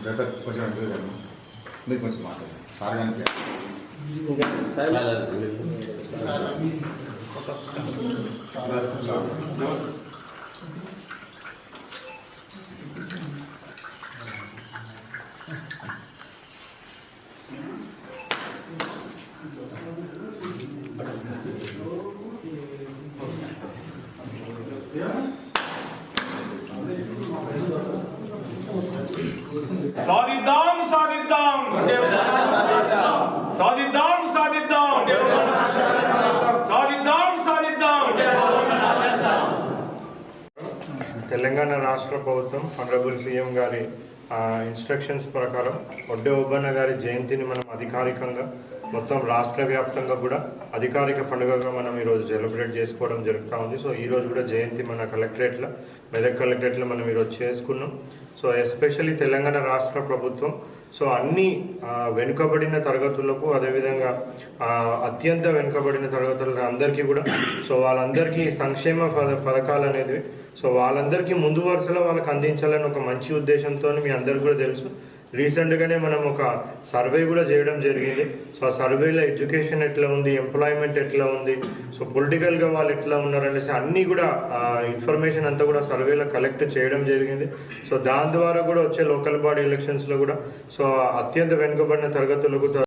Brother కొంచెం అడుగుదాము, మీరు కొంచెం మాట్లాడండి సార్ గారికి. సాధిద్దాం సాధిద్దాం సాధిద్దాం సాధిద్దాం సాధిద్దాం సాధిద్దాం. తెలంగాణ రాష్ట్ర ప్రభుత్వం ఆనరబుల్ సీఎం గారి ఇన్స్ట్రక్షన్స్ ప్రకారం ఒడ్డే ఓబన్న గారి జయంతిని మనం అధికారికంగా మొత్తం రాష్ట్ర వ్యాప్తంగా కూడా అధికారిక పండుగగా మనం ఈరోజు సెలబ్రేట్ చేసుకోవడం జరుగుతూ ఉంది. సో ఈరోజు కూడా జయంతి మన కలెక్టరేట్లో, మెదక్ కలెక్టరేట్లో మనం ఈరోజు చేసుకున్నాం. సో ఎస్పెషల్లీ తెలంగాణ రాష్ట్ర ప్రభుత్వం సో అన్ని వెనుకబడిన తరగతులకు, అదేవిధంగా అత్యంత వెనుకబడిన తరగతుల అందరికీ కూడా సో వాళ్ళందరికీ సంక్షేమ పథకాలు అనేది సో వాళ్ళందరికీ ముందు వరుసలో వాళ్ళకి అందించాలని ఒక మంచి ఉద్దేశంతో మీ అందరికీ కూడా తెలుసు. రీసెంట్గానే మనం ఒక సర్వే కూడా చేయడం జరిగింది. సో ఆ సర్వేలో ఎడ్యుకేషన్ ఎట్లా ఉంది, ఎంప్లాయ్మెంట్ ఎట్లా ఉంది, సో పొలిటికల్గా వాళ్ళు ఎట్లా ఉన్నారనేసి అన్నీ కూడా ఇన్ఫర్మేషన్ అంతా కూడా సర్వేలో కలెక్ట్ చేయడం జరిగింది. సో దాని ద్వారా కూడా వచ్చే లోకల్ బాడీ ఎలక్షన్స్లో కూడా సో అత్యంత వెనుకబడిన తరగతులకు